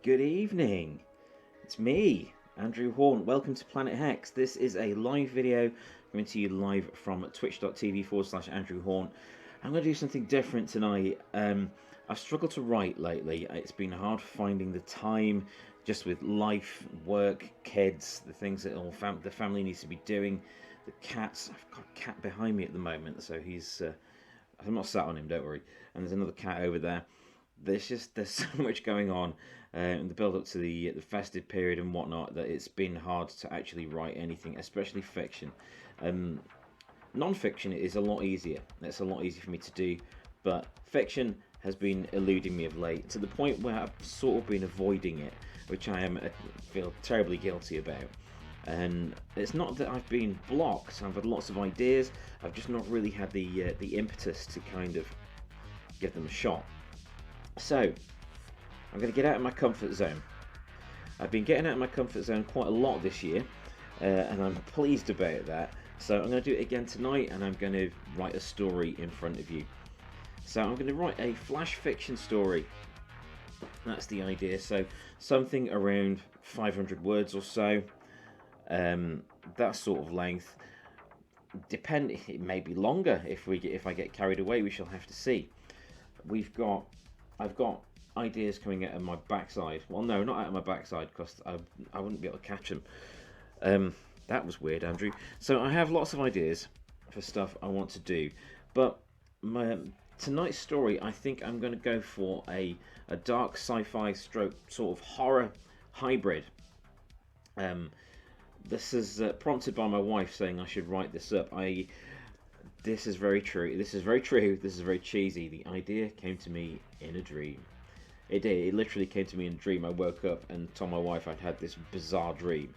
good evening. It's me, Andrew Hawnt. Welcome to Planet Hex. This is a live video coming to you live from twitch.tv/Andrew Hawnt. I'm going to do something different tonight. I've struggled to write lately. It's been hard finding the time, just with life, work, kids, the things that the family needs to be doing. The cats. I've got a cat behind me at the moment, so he's. I'm not sat on him, don't worry. And there's another cat over there. There's so much going on in the build up to the festive period and whatnot that it's been hard to actually write anything, especially fiction. Non-fiction is a lot easier. It's a lot easier for me to do, but fiction has been eluding me of late to the point where I've sort of been avoiding it, which I feel terribly guilty about. And it's not that I've been blocked. I've had lots of ideas. I've just not really had the impetus to kind of give them a shot. So, I'm going to get out of my comfort zone. I've been getting out of my comfort zone quite a lot this year, and I'm pleased about that. So I'm going to do it again tonight, and I'm going to write a story in front of you. So I'm going to write a flash fiction story. That's the idea. So something around 500 words or so. That sort of length. It may be longer if I get carried away. We shall have to see. I've got ideas coming out of my backside. Well, no, not out of my backside, because I wouldn't be able to catch them. That was weird, Andrew. So I have lots of ideas for stuff I want to do, but tonight's story, I think I'm going to go for a dark sci-fi stroke sort of horror hybrid. This is prompted by my wife saying I should write this up. This is very true. This is very true. This is very cheesy. The idea came to me in a dream. It did. It literally came to me in a dream. I woke up and told my wife I'd had this bizarre dream.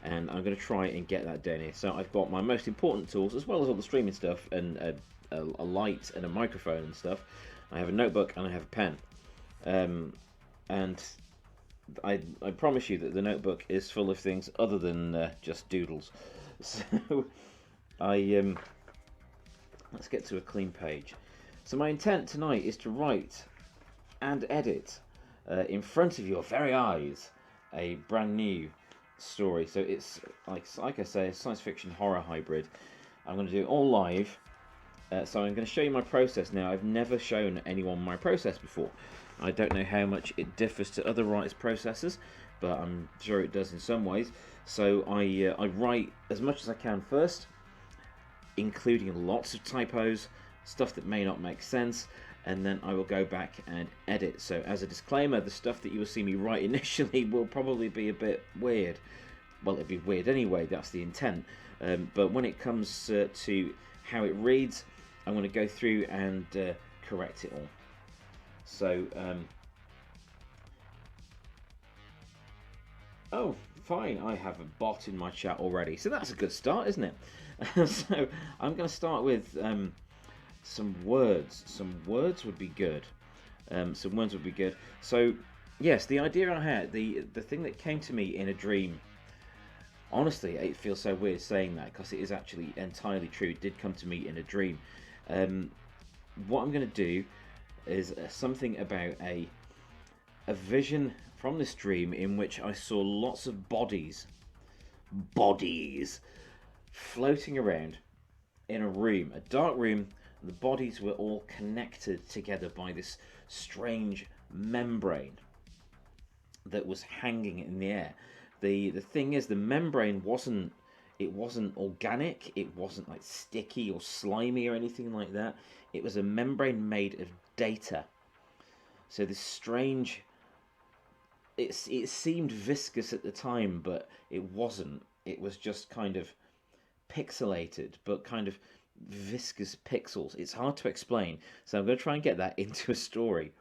And I'm going to try and get that down here. So I've got my most important tools, as well as all the streaming stuff, and a light and a microphone and stuff. I have a notebook and I have a pen. And I promise you that the notebook is full of things other than just doodles. So let's get to a clean page. So my intent tonight is to write and edit in front of your very eyes a brand new story. So it's like I say, a science fiction horror hybrid. I'm going to do it all live. So I'm going to show you my process now. I've never shown anyone my process before. I don't know how much it differs to other writers' processes, but I'm sure it does in some ways. So I write as much as I can first, including lots of typos, stuff that may not make sense, and then I will go back and edit. So as a disclaimer, the stuff that you will see me write initially will probably be a bit weird. Well, it'd be weird anyway, that's the intent. But when it comes to how it reads, I'm going to go through and correct it all. So, oh, fine, I have a bot in my chat already. So that's a good start, isn't it? So I'm going to start with some words. Some words would be good. So, yes, the idea I had, the thing that came to me in a dream. Honestly, it feels so weird saying that because it is actually entirely true. It did come to me in a dream. What I'm going to do is something about a vision from this dream in which I saw lots of bodies floating around in a room, a dark room. The bodies were all connected together by this strange membrane that was hanging in the air. The thing is, the membrane wasn't organic. It wasn't like sticky or slimy or anything like that. It was a membrane made of data. So this strange, it seemed viscous at the time, but it wasn't. It was just kind of pixelated, but kind of viscous pixels. It's hard to explain, so I'm going to try and get that into a story.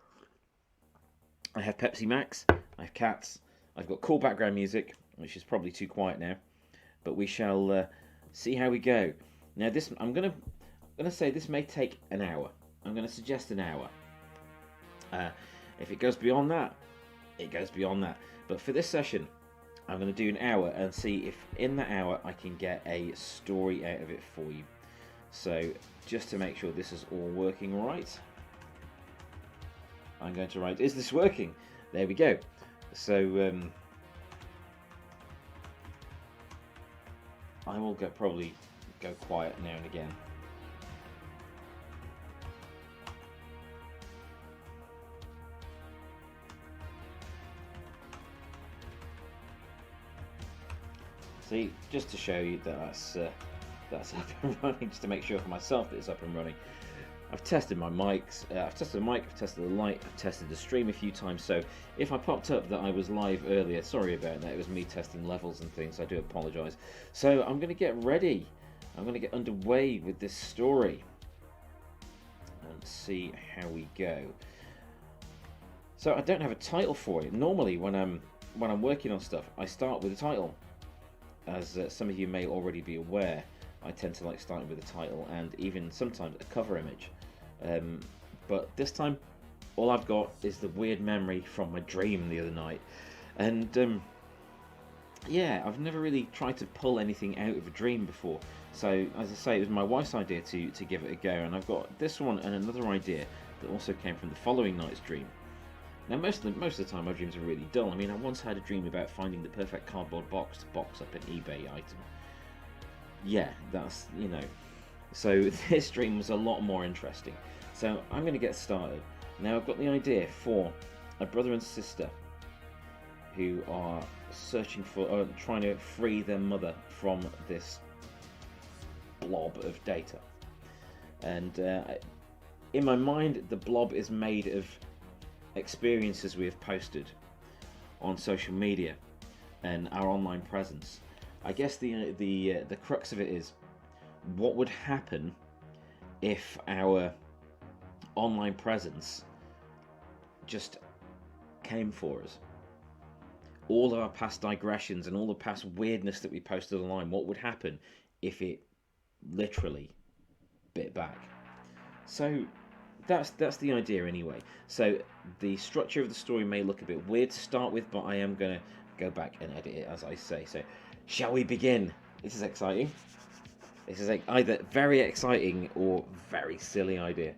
I have Pepsi Max, I have cats, I've got cool background music, which is probably too quiet now, but we shall see how we go. Now this, I'm going to say this may take an hour. I'm going to suggest an hour. If it goes beyond that, it goes beyond that. But for this session, I'm going to do an hour and see if in that hour I can get a story out of it for you. So just to make sure this is all working right, I'm going to write, is this working? There we go. So I will probably go quiet now and again. See, just to show you that that's up and running, just to make sure for myself that it's up and running. I've tested my mics, I've tested the mic, I've tested the light, I've tested the stream a few times, so if I popped up that I was live earlier, sorry about that, it was me testing levels and things, I do apologise. So I'm going to get ready, I'm going to get underway with this story and see how we go. So I don't have a title for it. Normally when I'm working on stuff, I start with a title. As some of you may already be aware, I tend to like starting with a title and even sometimes a cover image. But this time, all I've got is the weird memory from my dream the other night. And yeah, I've never really tried to pull anything out of a dream before. So, as I say, it was my wife's idea to give it a go. And I've got this one and another idea that also came from the following night's dream. Now, most of the time, my dreams are really dull. I mean, I once had a dream about finding the perfect cardboard box to box up an eBay item. Yeah, that's, you know. So this dream was a lot more interesting. So I'm going to get started. Now, I've got the idea for a brother and sister who are searching for, trying to free their mother from this blob of data. And in my mind, the blob is made of experiences we have posted on social media and our online presence. I guess the crux of it is, what would happen if our online presence just came for us? All of our past digressions and all the past weirdness that we posted online, what would happen if it literally bit back? So that's the idea anyway. So the structure of the story may look a bit weird to start with, but I am going to go back and edit it as I say. So shall we begin? This is exciting. This is either very exciting or very silly idea.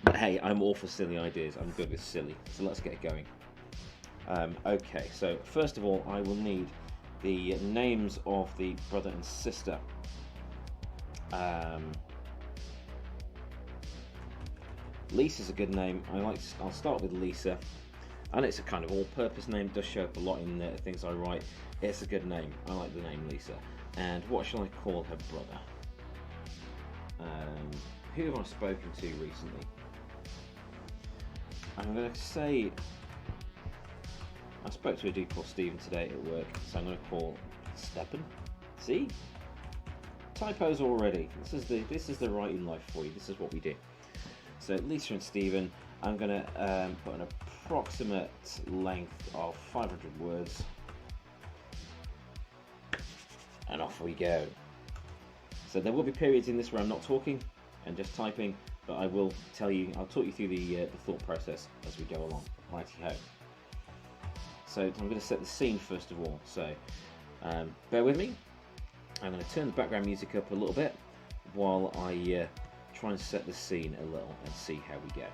But hey, I'm all for silly ideas. I'm good with silly. So let's get going. Okay, so first of all, I will need the names of the brother and sister. Lisa's a good name. I'll start with Lisa, and it's a kind of all-purpose name. Does show up a lot in things I write. It's a good name. I like the name Lisa. And what shall I call her brother? Who have I spoken to recently? I'm going to say I spoke to a dude called Stephen today at work, so I'm going to call Steppen. See? Typos already. This is the writing life for you. This is what we do. So Lisa and Stephen, I'm going to put an approximate length of 500 words. And off we go. So there will be periods in this where I'm not talking and just typing, but I'll talk you through the thought process as we go along. Righty-ho. So I'm going to set the scene first of all. So bear with me. I'm going to turn the background music up a little bit while I try and set the scene a little and see how we go.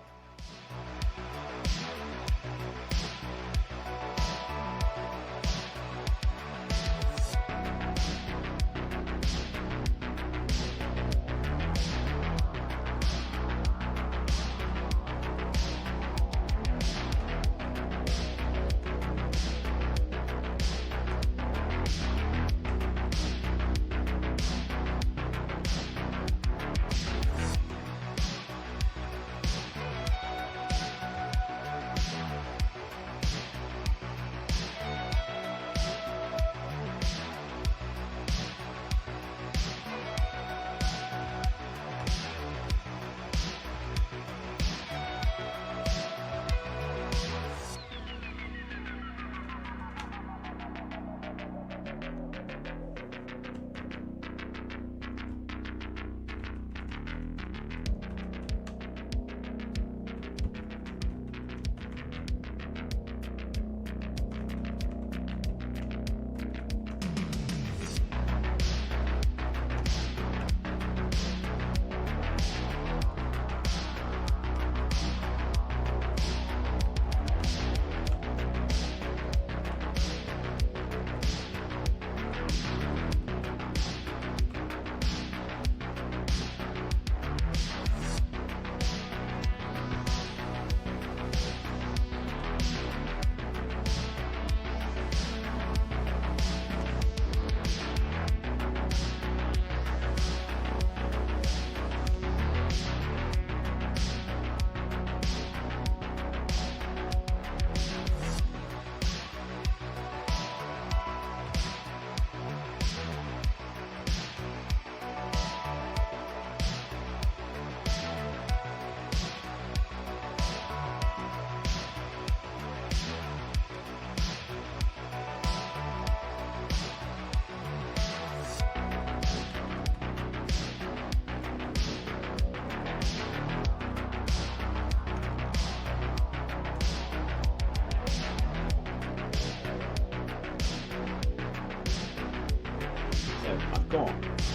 got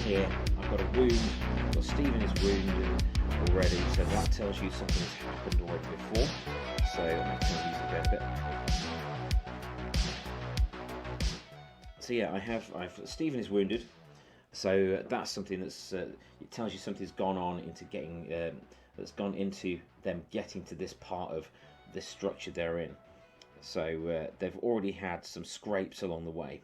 here, I've got a wound, I've got Stephen is wounded already, so that tells you something has happened already before, so I can use the benefit. So yeah, I've Stephen is wounded, so that's something that's it tells you something's gone on into getting that's gone into them getting to this part of this structure they're in. So they've already had some scrapes along the way.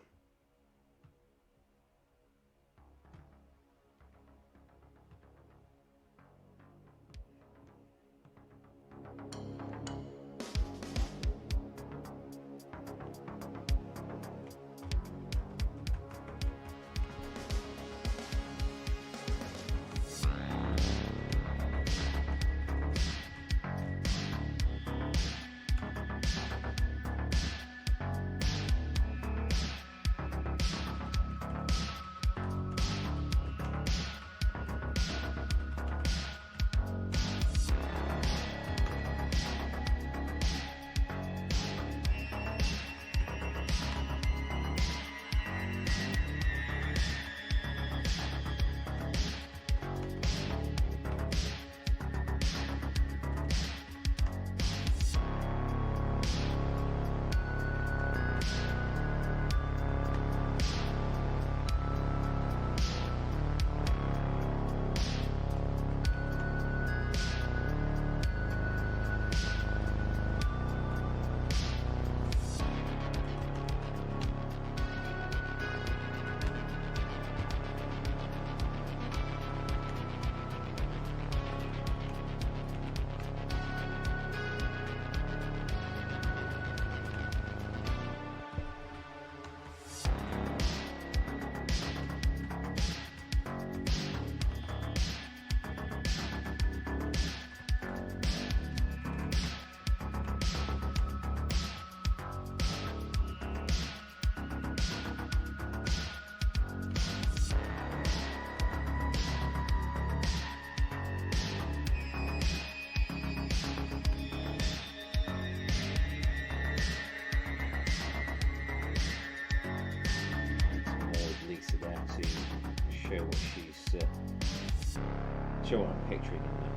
Show what I'm picturing in there.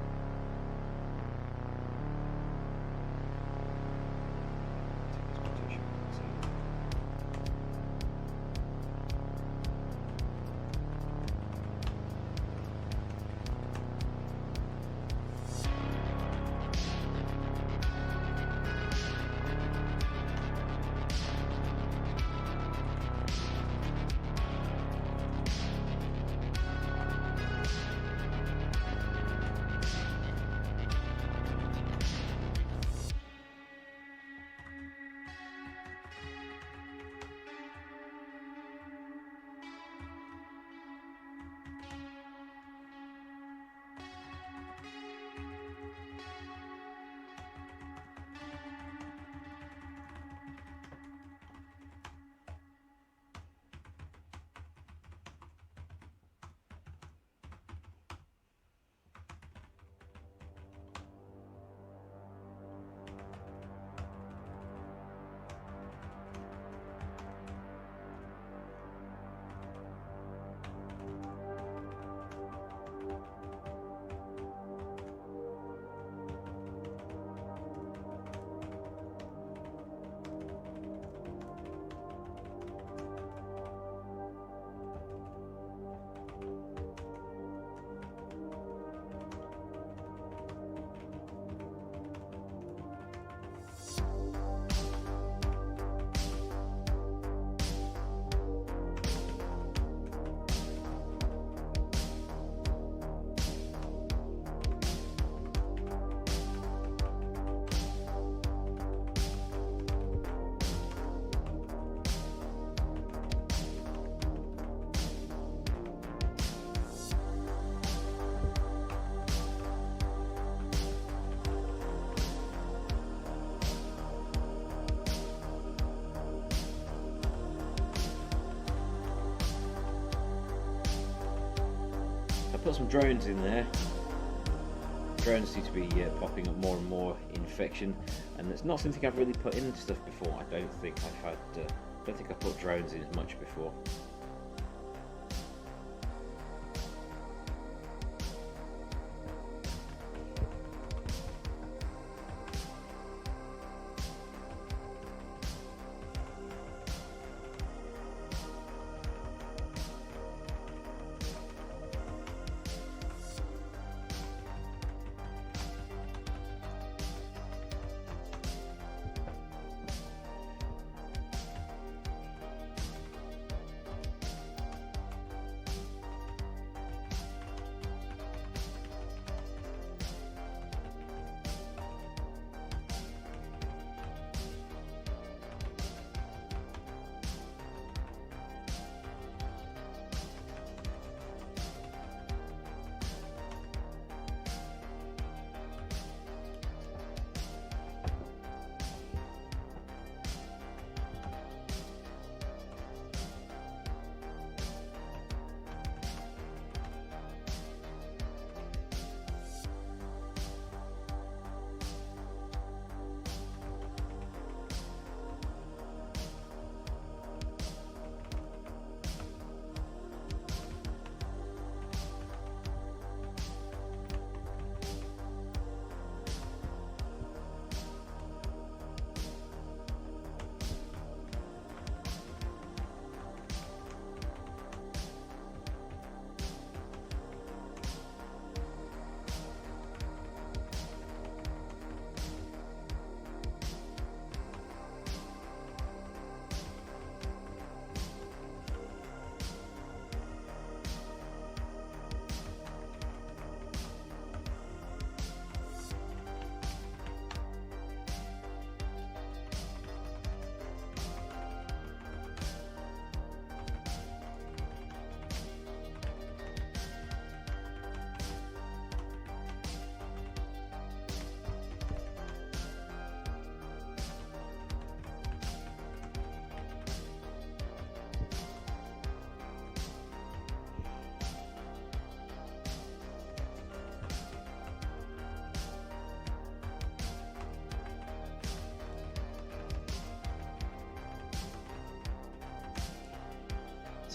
Put some drones in there. Drones seem to be popping up more and more in fiction, and it's not something I've really put in stuff before. I don't think I've had. Don't think I've put drones in as much before.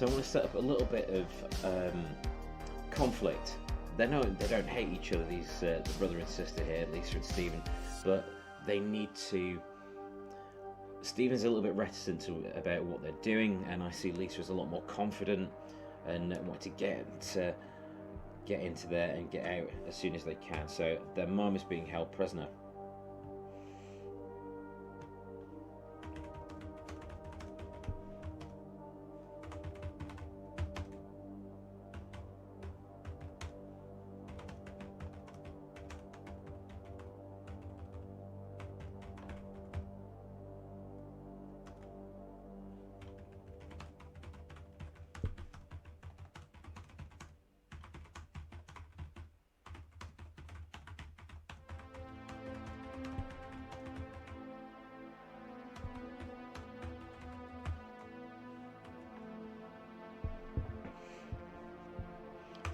So I want to set up a little bit of conflict. They don't hate each other, these the brother and sister here, Lisa and Stephen, but they need to. Stephen's a little bit reticent about what they're doing, and I see Lisa as a lot more confident and want to get into there and get out as soon as they can. So their mum is being held prisoner.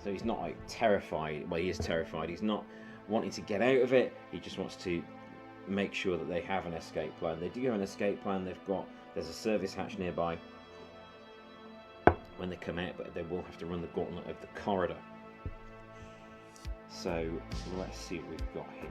So he's not like terrified. Well, he is terrified. He's not wanting to get out of it. He just wants to make sure that they have an escape plan. They do have an escape plan. There's a service hatch nearby when they come out, but they will have to run the gauntlet of the corridor. So let's see what we've got here.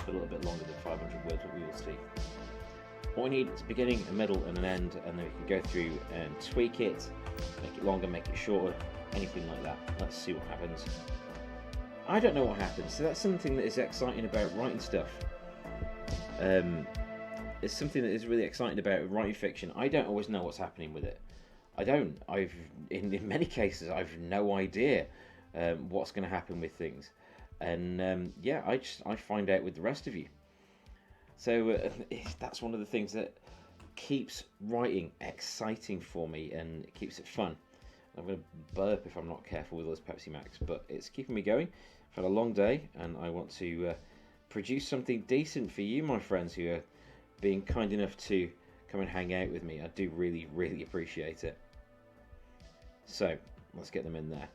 A little bit longer than 500 words, but we will see. What we need is a beginning, a middle, and an end, and then we can go through and tweak it, make it longer, make it shorter, anything like that. Let's see what happens. I don't know what happens, so that's something that is exciting about writing stuff. It's something that is really exciting about writing fiction. I don't always know what's happening with it. In many cases, I've no idea what's going to happen with things. And yeah, I find out with the rest of you. So that's one of the things that keeps writing exciting for me and keeps it fun. I'm going to burp if I'm not careful with all this Pepsi Max, but it's keeping me going. I've had a long day and I want to produce something decent for you, my friends, who are being kind enough to come and hang out with me. I do really, really appreciate it. So let's get them in there.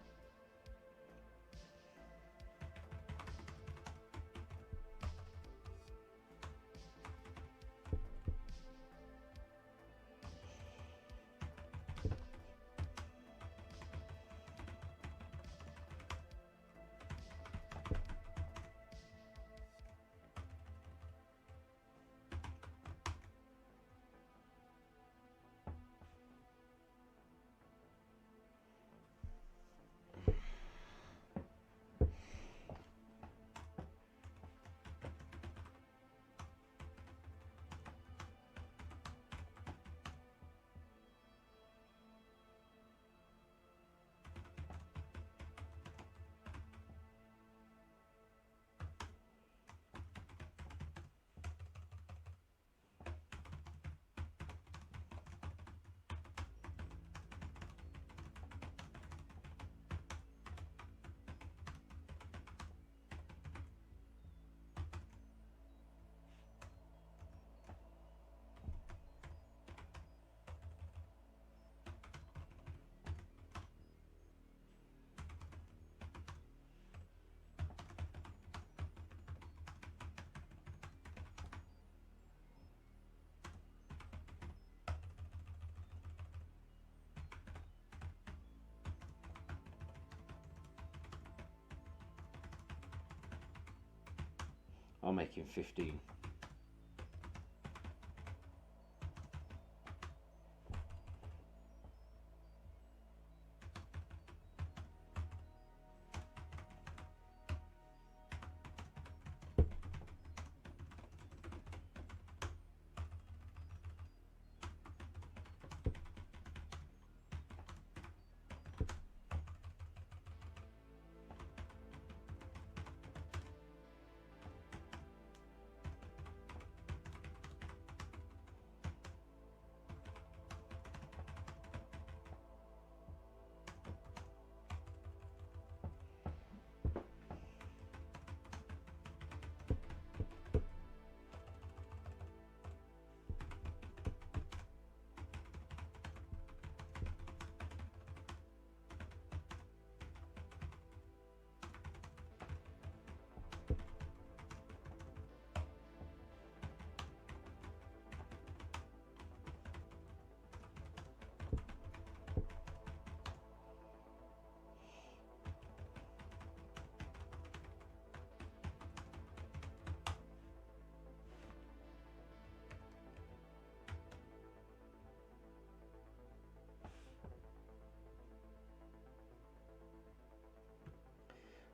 I'll make him 15.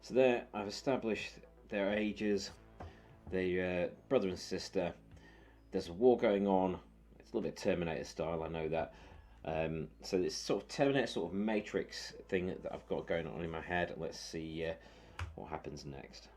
So there, I've established their ages, their brother and sister. There's a war going on. It's a little bit Terminator style, I know that. So this sort of Terminator, sort of Matrix thing that I've got going on in my head. Let's see what happens next.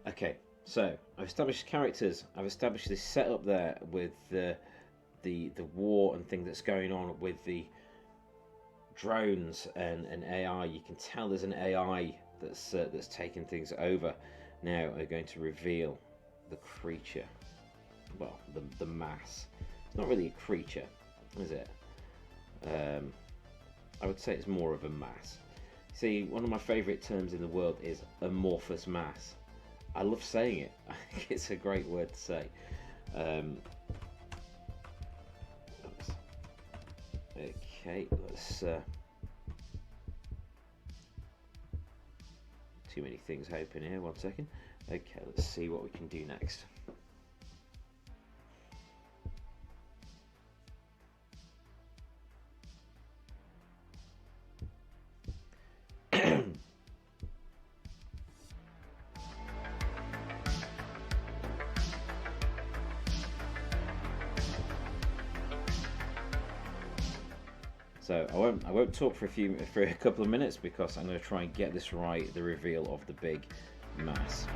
Okay, so I've established characters. I've established this setup there with the war and thing that's going on with the drones and AI. You can tell there's an AI that's taken things over. Now we're going to reveal the creature. Well, the mass. It's not really a creature, is it? I would say it's more of a mass. See, one of my favourite terms in the world is amorphous mass. I love saying it. I think it's a great word to say. Okay, let's... too many things open here, 1 second. Okay, let's see what we can do next. So I won't talk for a couple of minutes because I'm going to try and get this right, the reveal of the big mass.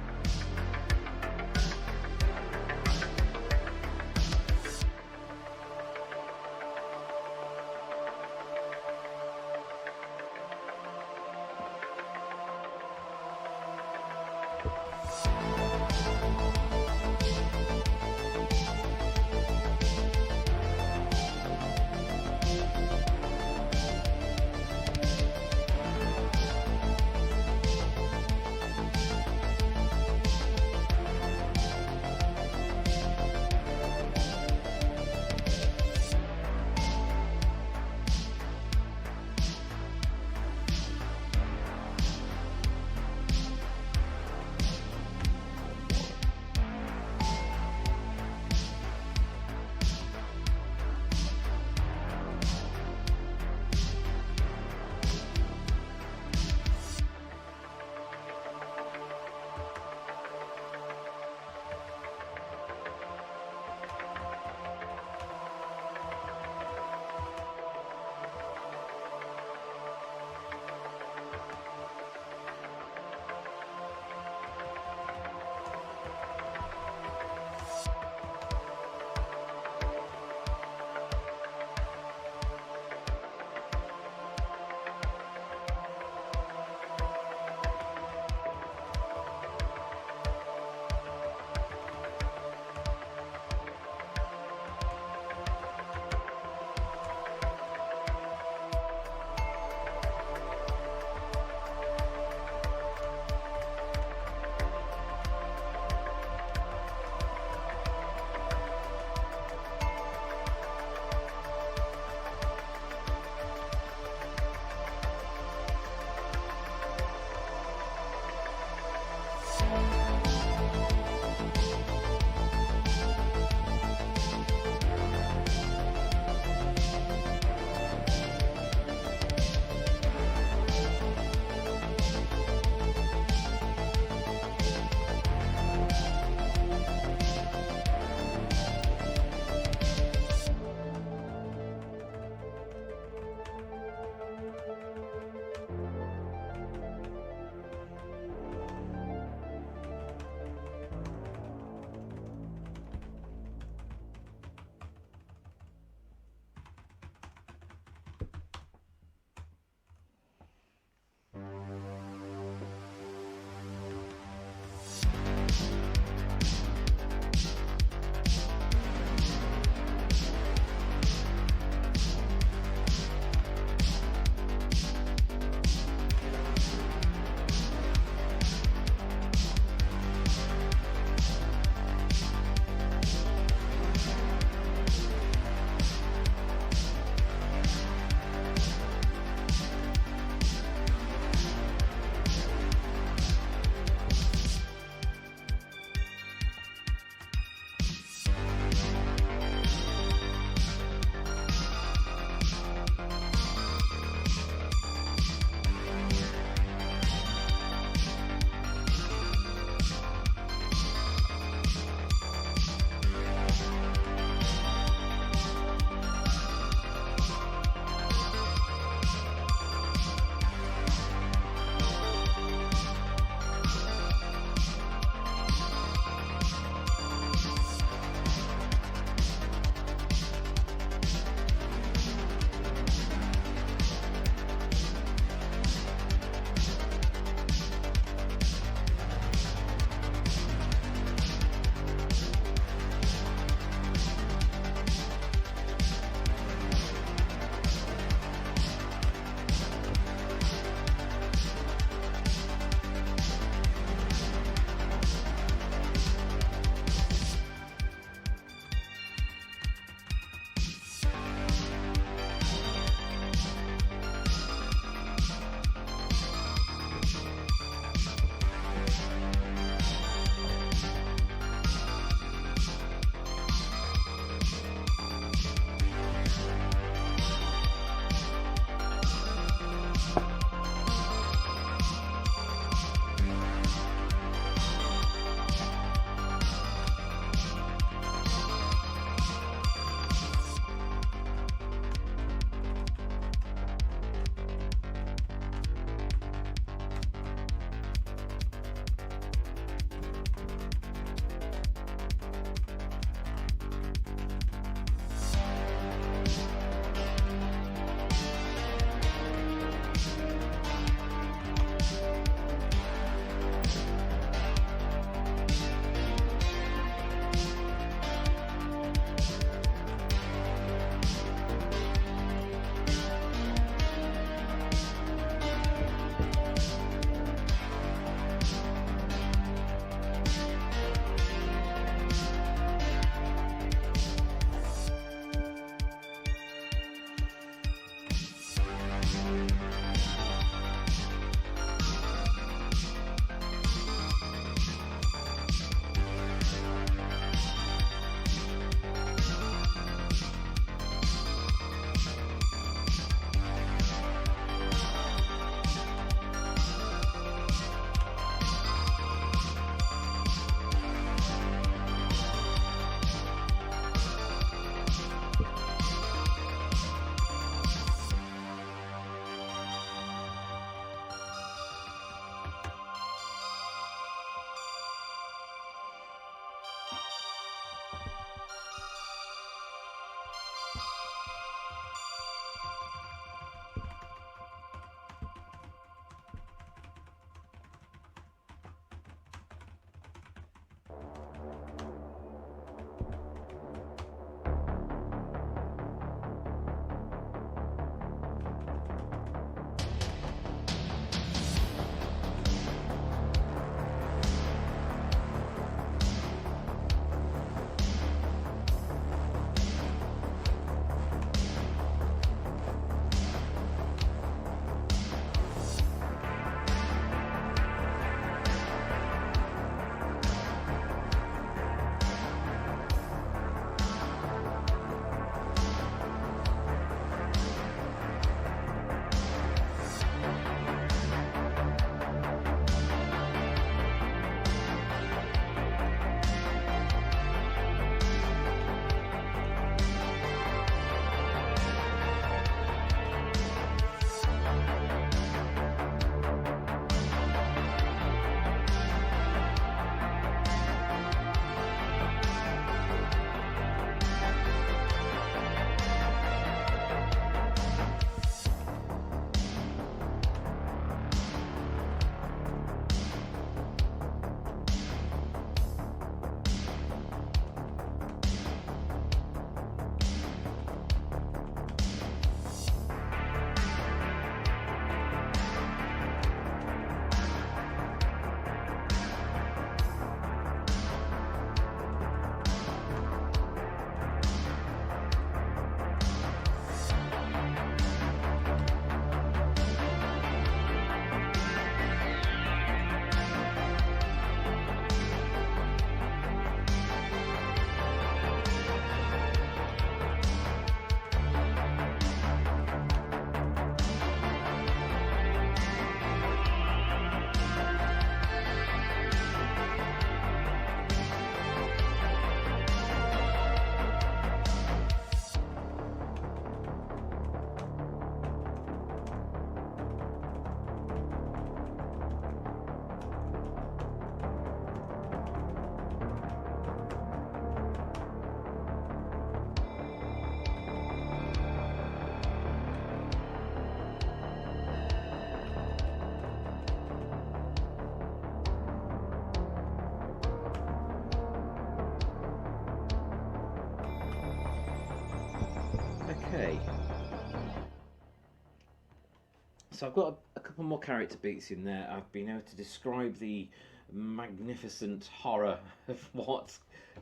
So I've got a couple more character beats in there. I've been able to describe the magnificent horror of what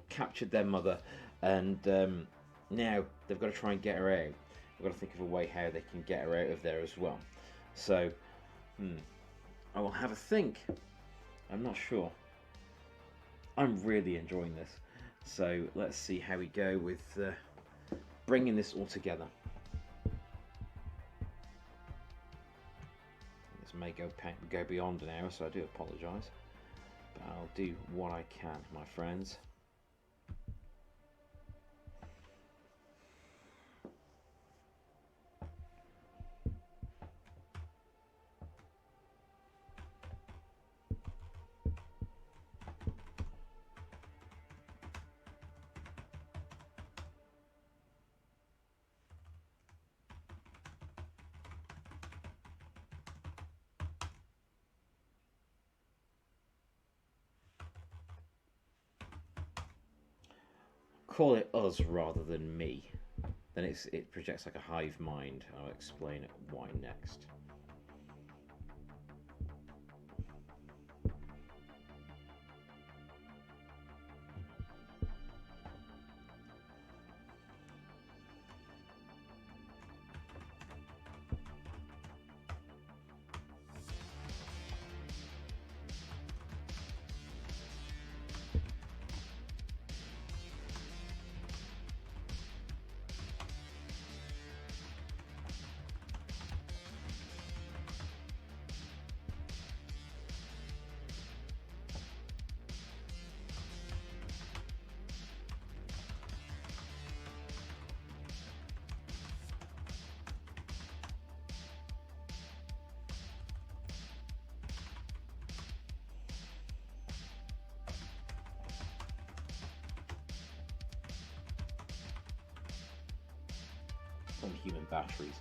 captured their mother, and now they've got to try and get her out. We've got to think of a way how they can get her out of there as well. So, I will have a think. I'm not sure. I'm really enjoying this. So let's see how we go with bringing this all together. This may go beyond an hour, so I do apologise. But I'll do what I can, my friends. Call it us rather than me. Then it projects like a hive mind. I'll explain why next. On human batteries.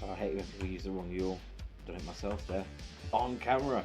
I hate when people use the wrong yaw. Done it myself there. On camera.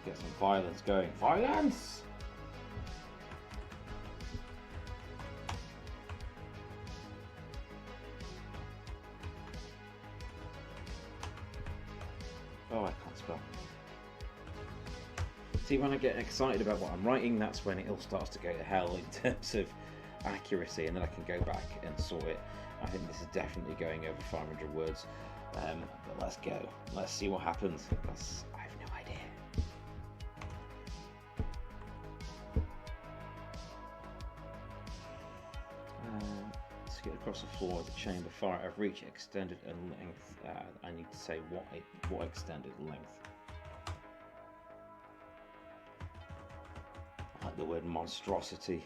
Get some violence going. Violence! Oh, I can't spell. See, when I get excited about what I'm writing, that's when it all starts to go to hell in terms of accuracy, and then I can go back and sort it. I think this is definitely going over 500 words. But let's go. Let's see what happens. I have no idea. Let's get across the floor of the chamber far out of reach, extended and length. I need to say what extended length. I like the word monstrosity.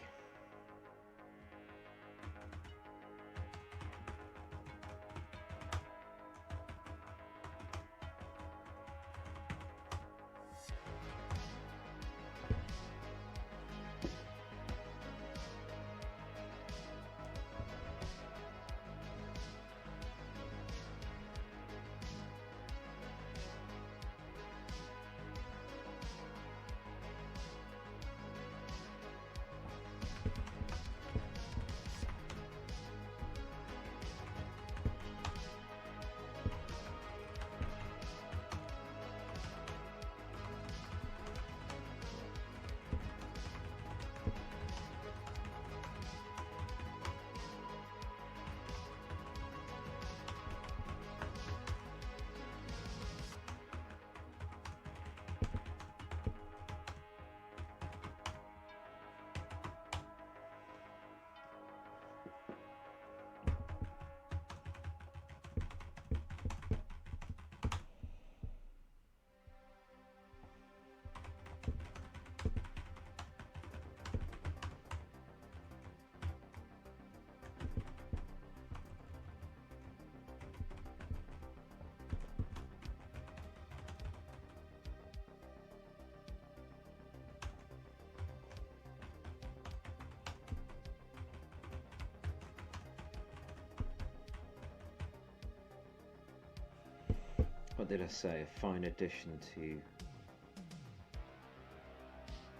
What did I say? A fine addition to...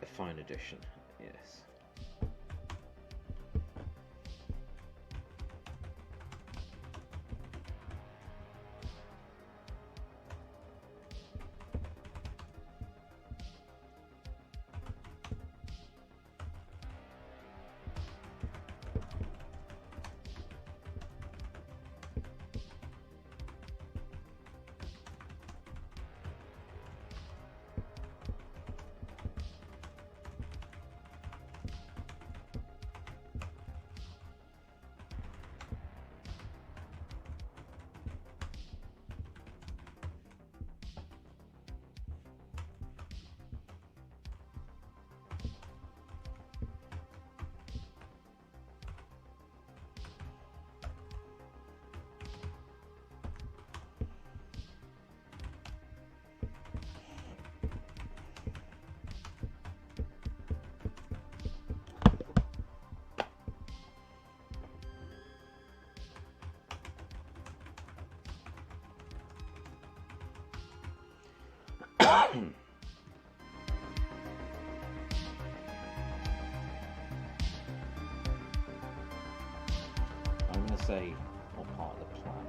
A fine addition, yes. I'm going to say, what part of the plan?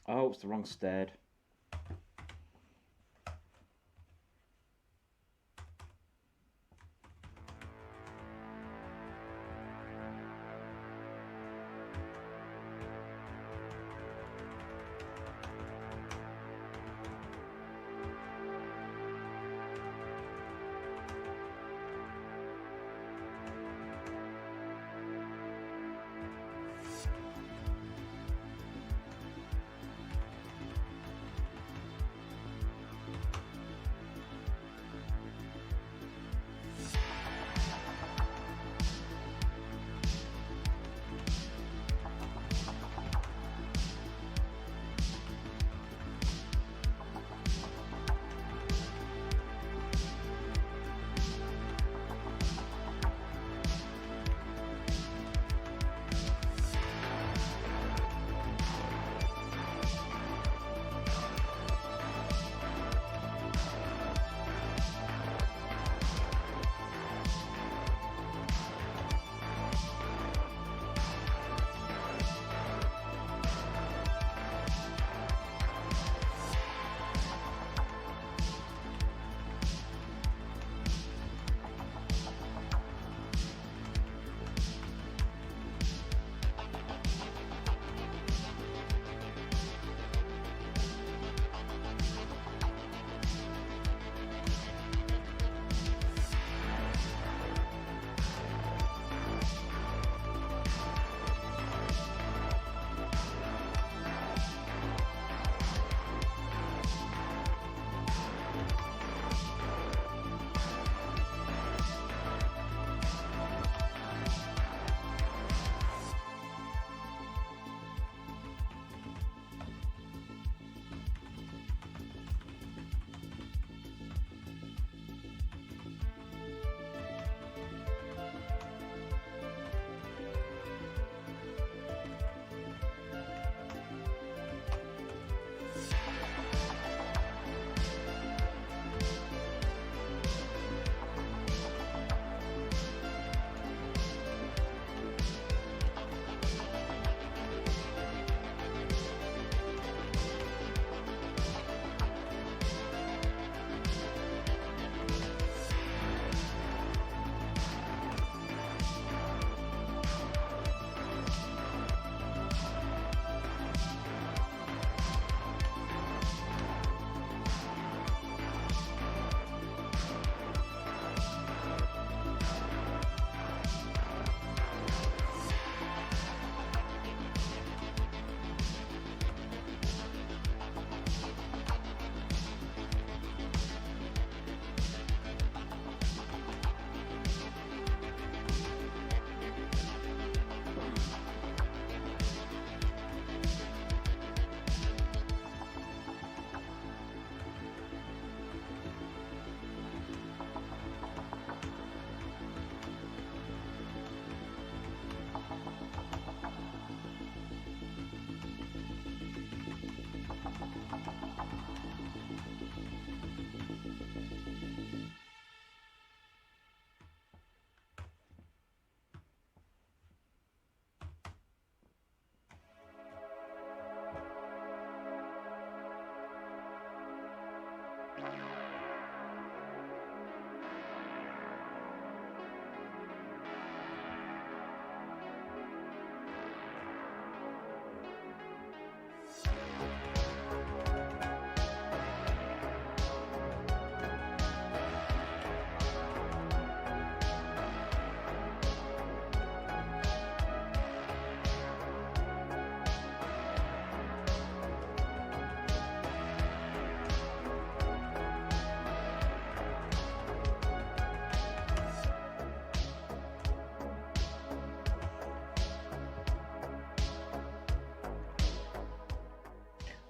Oh, it's the wrong stead.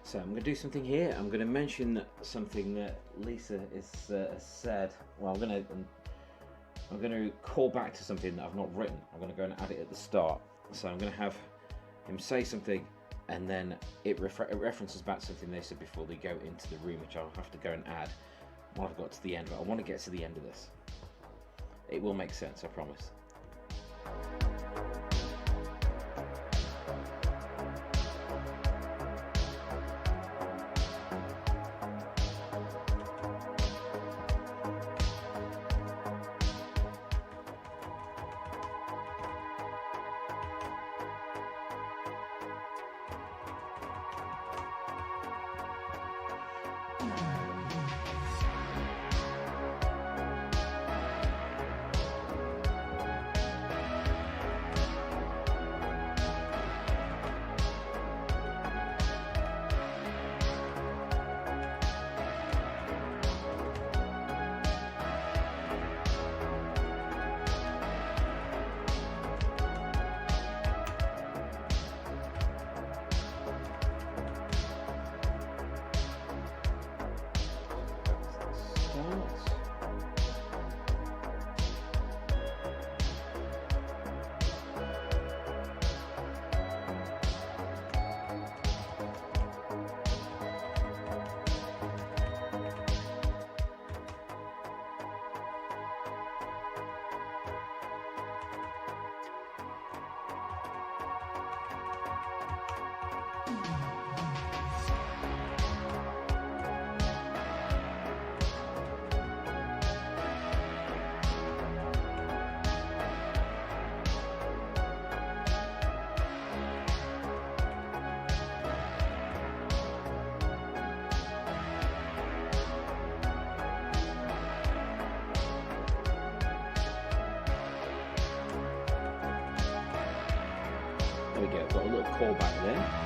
So I'm going to do something here. I'm going to mention something that Lisa has said. Well, I'm going to call back to something that I've not written. I'm going to go and add it at the start. So I'm going to have him say something, and then it references back to something they said before they go into the room, which I'll have to go and add when I've got to the end. But I want to get to the end of this. It will make sense, I promise. There we go, got a little callback there.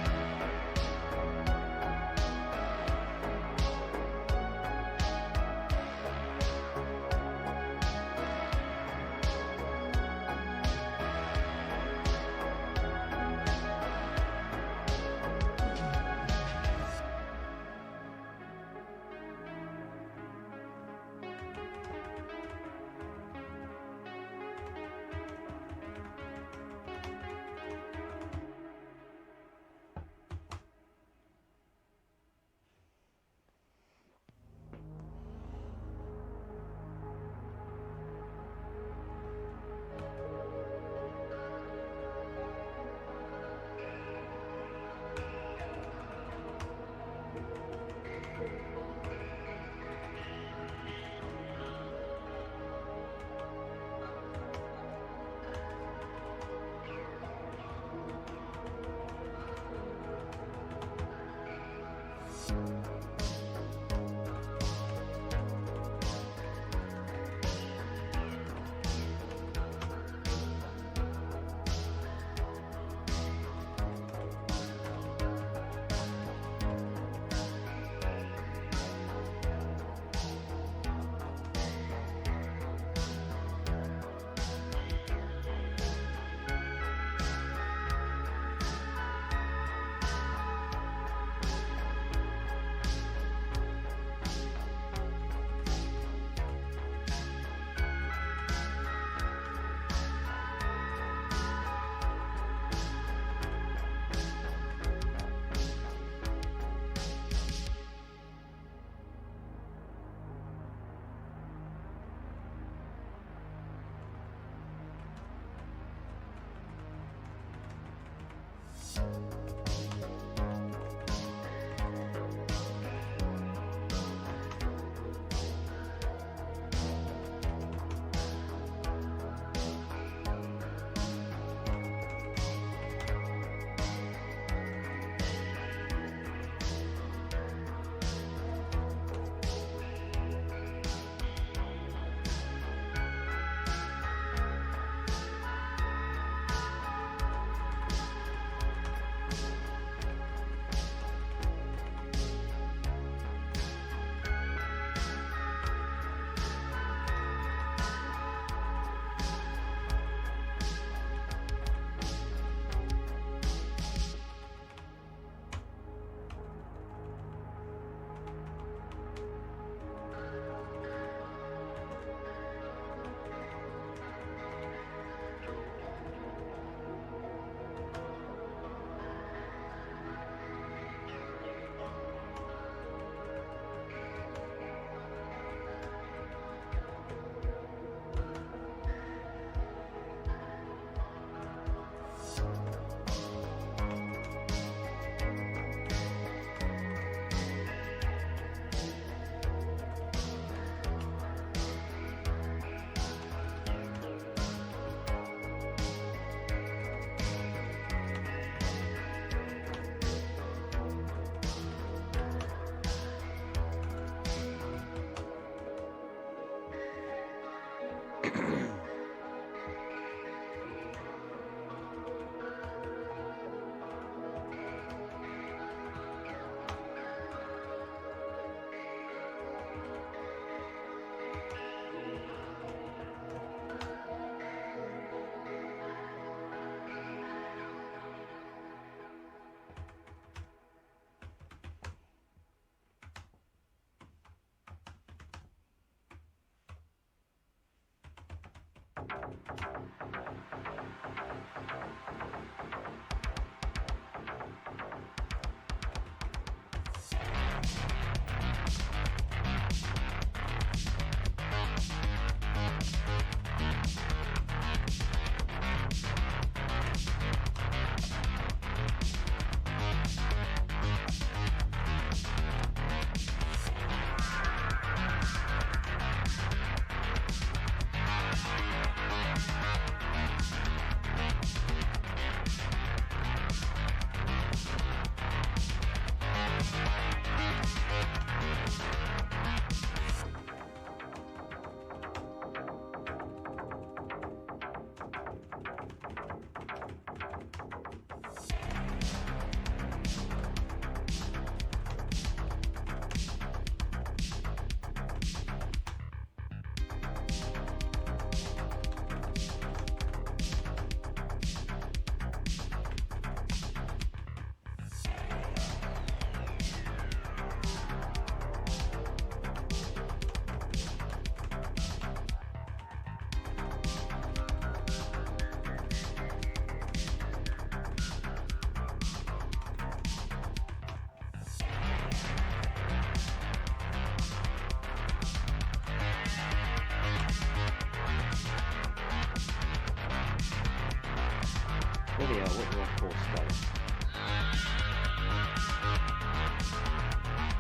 Bloody hell, what do I call stealth?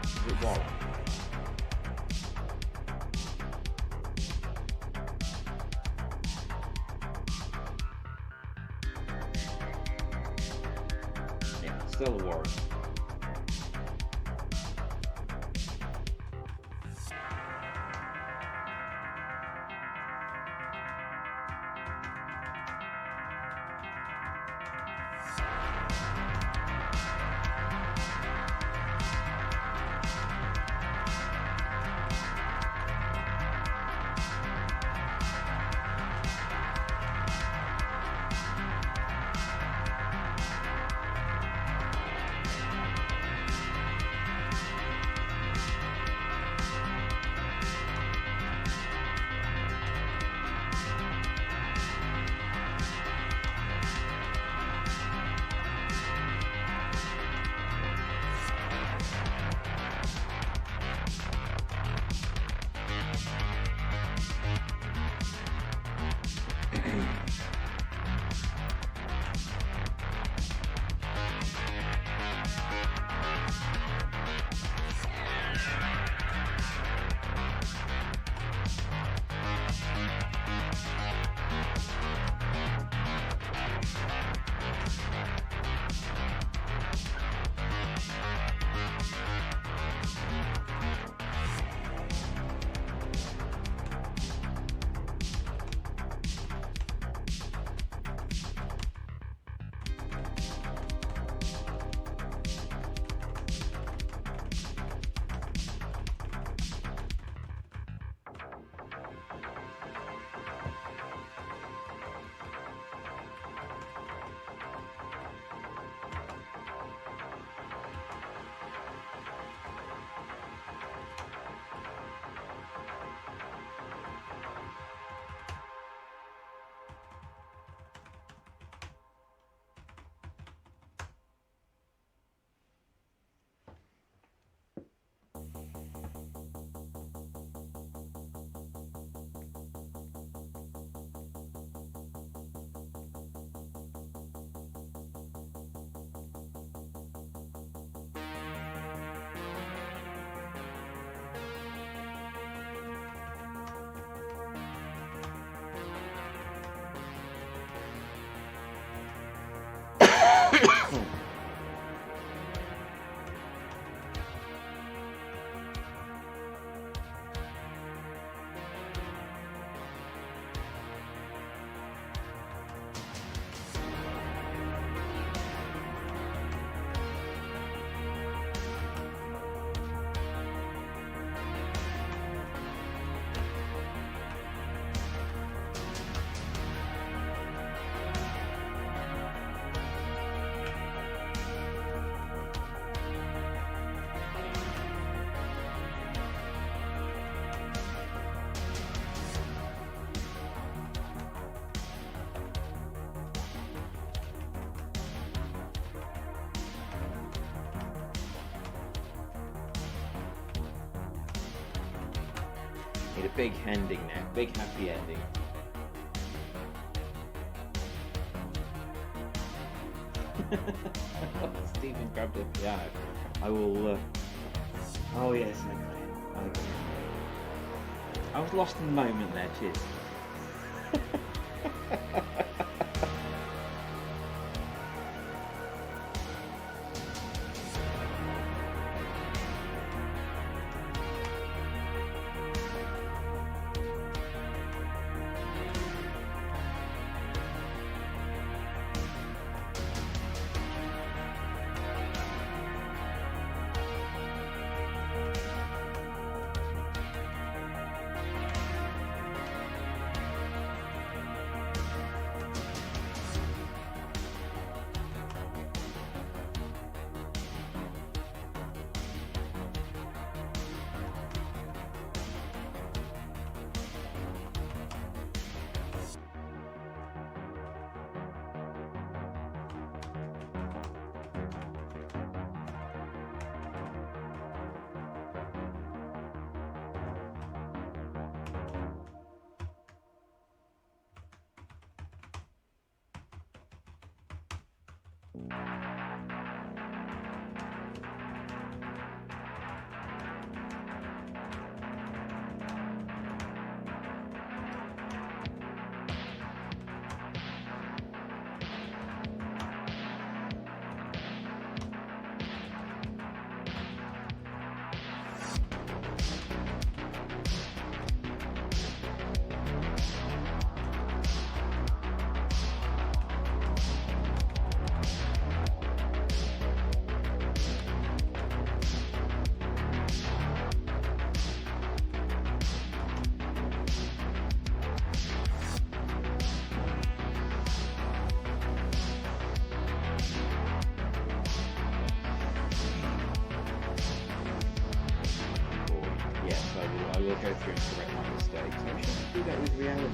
Is it Warren? Yeah, still a Warren. Need a big ending now, big happy ending. Stephen grabbed the piano. I will. Oh yes, okay. I was lost in the moment there. Cheers. I will go through and correct my mistakes. I wish I could do that with reality.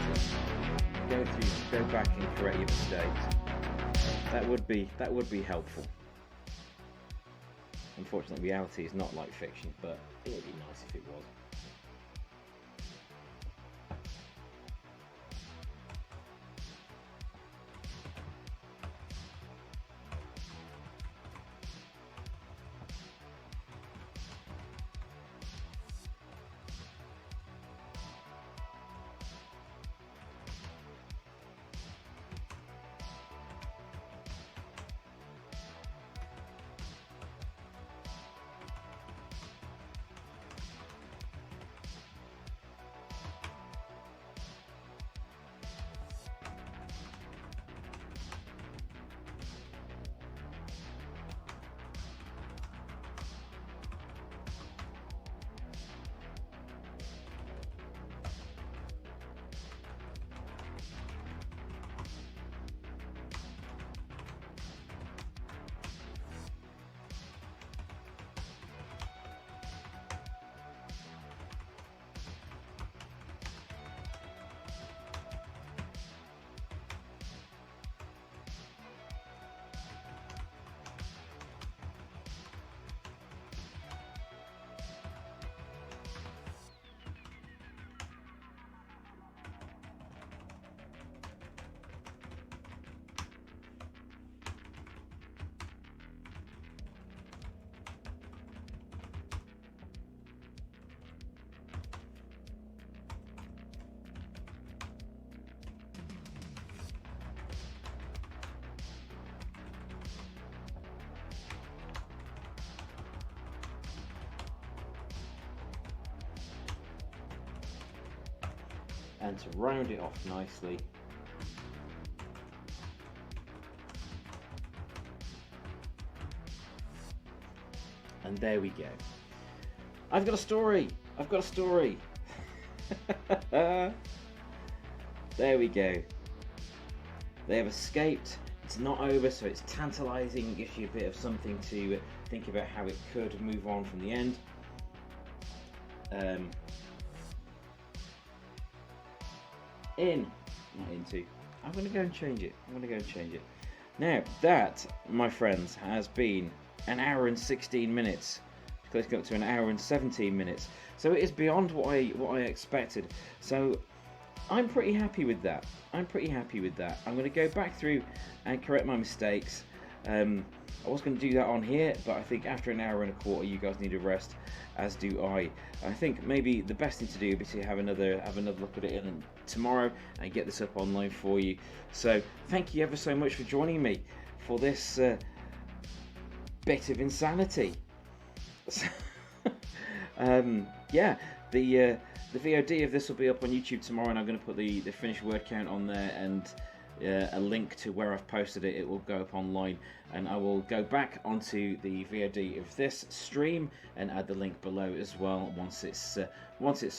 Go back and correct your mistakes. That would be helpful. Unfortunately, reality is not like fiction, but it would be nice if it was. And to round it off nicely, and there we go. I've got a story. I've got a story. There we go. They have escaped. It's not over, so it's tantalizing. Gives you a bit of something to think about how it could move on from the end. I'm going to go and change it. Now, that, my friends, has been an hour and 16 minutes. Let's go up to an hour and 17 minutes. So it is beyond what I expected. So I'm pretty happy with that. I'm going to go back through and correct my mistakes. I was going to do that on here, but I think after an hour and a quarter, you guys need a rest, as do I. I think maybe the best thing to do is to have another look at it tomorrow and get this up online for you. So thank you ever so much for joining me for this bit of insanity. Yeah, the VOD of this will be up on YouTube tomorrow, and I'm going to put the finished word count on there and a link to where I've posted it. It will go up online, and I will go back onto the VOD of this stream and add the link below as well once it's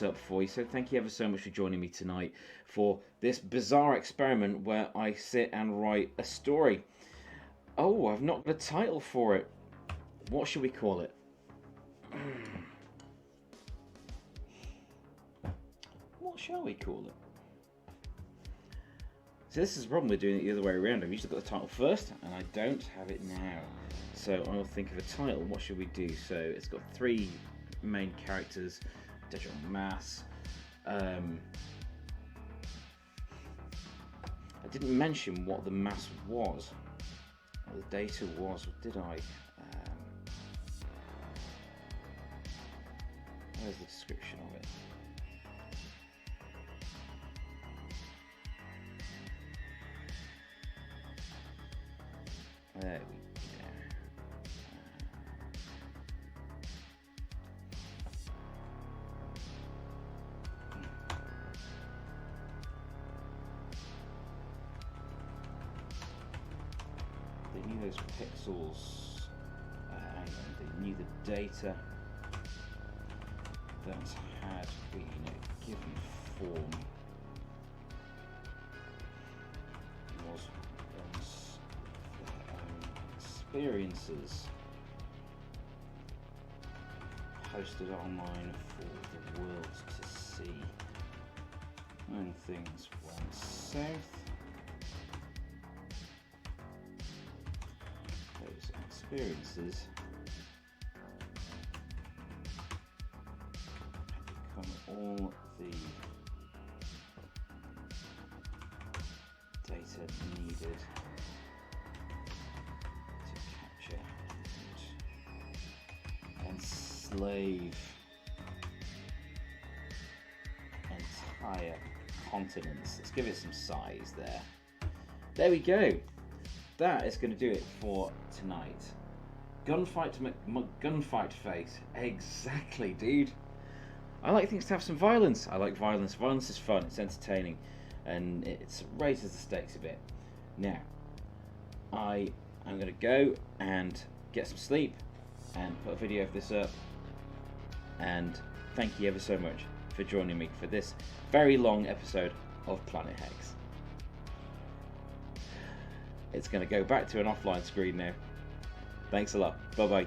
up for you. So thank you ever so much for joining me tonight for this bizarre experiment where I sit and write a story. Oh, I've not got a title for it. What should we call it? What shall we call it? So this is the problem with doing it the other way around. I've usually got the title first, and I don't have it now. So I'll think of a title. What should we do? So it's got 3 main characters. Digital mass. I didn't mention what the mass was. what the data was. Did I? Where's the description of it? There we go. They knew those pixels, they knew the data that had been given form was their own experiences posted online for the world to see. When things went south, those experiences all the data needed to capture and enslave entire continents. Let's give it some size there. There we go. That is going to do it for tonight. Gunfight to gunfight face. Exactly, dude. I like things to have some violence. I like violence. Violence is fun. It's entertaining, and it raises the stakes a bit. Now, I am going to go and get some sleep and put a video of this up. And thank you ever so much for joining me for this very long episode of Planet Hex. It's going to go back to an offline screen now. Thanks a lot. Bye bye.